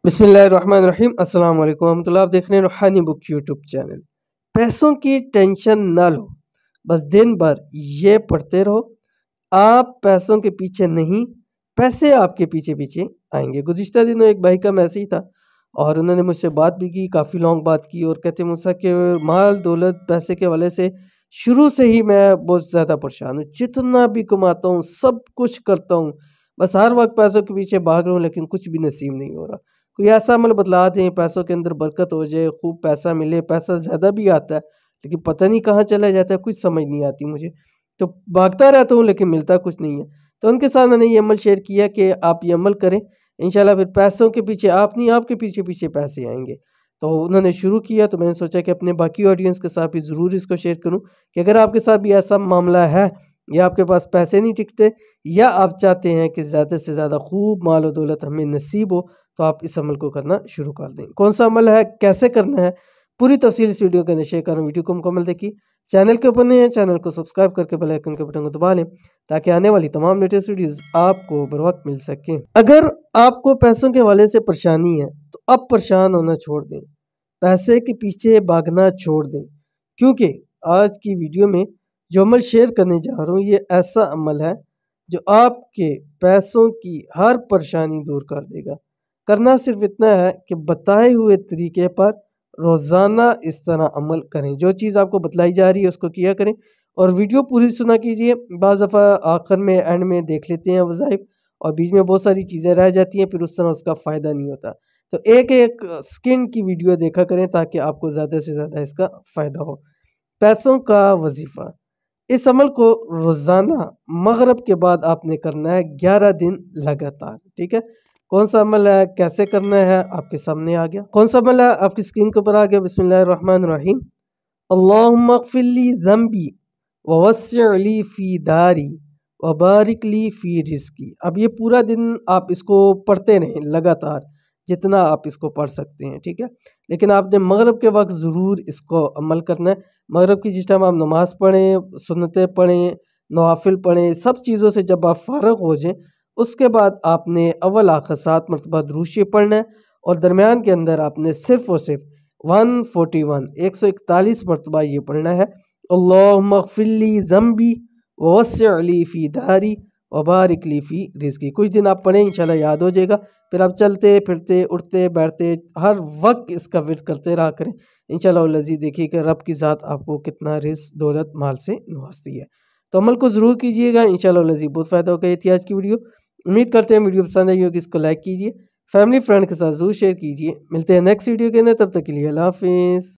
बिस्मिल्लाहिर्रहमानिर्रहीम। अस्सलाम वालेकुम रहमतुल्लाह। आप देख रहे हैं रूहानी बुक यूट्यूब चैनल। पैसों की टेंशन ना लो, बस दिन भर ये पढ़ते रहो। आप पैसों के पीछे नहीं, पैसे आपके पीछे पीछे आएंगे। गुज़िश्ता दिनों एक भाई का मैसेज था और उन्होंने मुझसे बात भी की, काफ़ी लॉन्ग बात की और कहते मुझसे कि माल दौलत पैसे के हवाले से शुरू से ही मैं बहुत ज़्यादा परेशान हूँ। जितना भी कमाता हूँ, सब कुछ करता हूँ, बस हर वक्त पैसों के पीछे भाग रहा हूँ, लेकिन कुछ भी नसीब नहीं हो रहा। कोई ऐसा अमल बतला दें, पैसों के अंदर बरकत हो जाए, खूब पैसा मिले, पैसा ज़्यादा भी आता है लेकिन पता नहीं कहाँ चला जाता है, कुछ समझ नहीं आती मुझे। तो भागता रहता हूँ लेकिन मिलता कुछ नहीं है। तो उनके साथ मैंने ये अमल शेयर किया कि आप ये अमल करें, इंशाल्लाह फिर पैसों के पीछे आप नहीं, आपके पीछे पीछे पैसे आएंगे। तो उन्होंने शुरू किया तो मैंने सोचा कि अपने बाकी ऑडियंस के साथ भी ज़रूर इसको शेयर करूँ कि अगर आपके साथ भी ऐसा मामला है या आपके पास पैसे नहीं टिकते या आप चाहते हैं कि ज़्यादा से ज़्यादा खूब माल और दौलत हमें नसीब हो, तो आप इस अमल को करना शुरू कर दें। कौन सा अमल है, कैसे करना है, पूरी तफसील इस वीडियो के अंदर शेयर कर रहा हूं। वीडियो को मुकम्मल देखिए। चैनल के ऊपर नहीं है, चैनल को सब्सक्राइब करके बेल आइकन के बटन को दबा लें ताकि आने वाली तमाम लेटेस्ट वीडियोस आपको बर वक्त मिल सकें। अगर आपको पैसों के हवाले से परेशानी है तो अब परेशान होना छोड़ दें, पैसे के पीछे भागना छोड़ दें, क्योंकि आज की वीडियो में जो अमल शेयर करने जा रहा हूँ ये ऐसा अमल है जो आपके पैसों की हर परेशानी दूर कर देगा। करना सिर्फ इतना है कि बताए हुए तरीके पर रोज़ाना इस तरह अमल करें। जो चीज़ आपको बतलाई जा रही है उसको किया करें और वीडियो पूरी सुना कीजिए। बाज़ दफ़ा आखिर में एंड में देख लेते हैं वज़ाइफ और बीच में बहुत सारी चीज़ें रह जाती हैं, फिर उस तरह उसका फ़ायदा नहीं होता। तो एक एक सेकंड की वीडियो देखा करें ताकि आपको ज़्यादा से ज़्यादा इसका फ़ायदा हो। पैसों का वजीफ़ा, इस अमल को रोज़ाना मगरिब के बाद आपने करना है 11 दिन लगातार। ठीक है, कौन सा अमल है, कैसे करना है, आपके सामने आ गया। कौन सा अमल है, आपकी स्क्रीन के ऊपर आ गया। बिस्मिल्लाहिर्रहमानिर्रहीम। अल्लाहुम्मा अग़फ़िरली ज़ंबी ववस्सिअ ली फ़ी दारी वबारिक ली फ़ी रिज़्क़ी। अब ये पूरा दिन आप इसको पढ़ते रहें लगातार, जितना आप इसको पढ़ सकते हैं। ठीक है, लेकिन आपने मगरिब के वक्त ज़रूर इसको अमल करना है। मगरिब की जिस टाइम आप नमाज़ पढ़ें, सुन्नतें पढ़ें, नवाफिल पढ़ें, सब चीज़ों से जब आप फ़ारिग हो जाएं, उसके बाद आपने अव्वल आखिर 7 मरतबा दुरूद शरीफ पढ़ना है और दरमियान के अंदर आपने सिर्फ़ और सिर्फ 141 मरतबा ये पढ़ना है। अल्लाहुम्मा अग़फ़िरली ज़ंबी ववस्सिअ ली फ़ी दारी वबारिक ली फ़ी रिज़्क़ी। कुछ दिन आप पढ़ें, इंशाल्लाह याद हो जाएगा। फिर आप चलते फिरते उठते बैठते हर वक्त इसका विर्द करते रहा करें। इंशाल्लाह लज़ीज़ देखिए कि रब की ज़ात आपको कितना रिज़्क़ दौलत माल से नवाजती है। तो अमल को ज़रूर कीजिएगा, इंशाल्लाह लज़ीज़ बहुत फ़ायदा होगा। ये थी आज की वीडियो। उम्मीद करते हैं वीडियो पसंद आई होगी। इसको लाइक कीजिए, फैमिली फ्रेंड के साथ ज़रूर शेयर कीजिए। मिलते हैं नेक्स्ट वीडियो के अंदर, तब तक के लिए अल्लाह हाफ़िज़।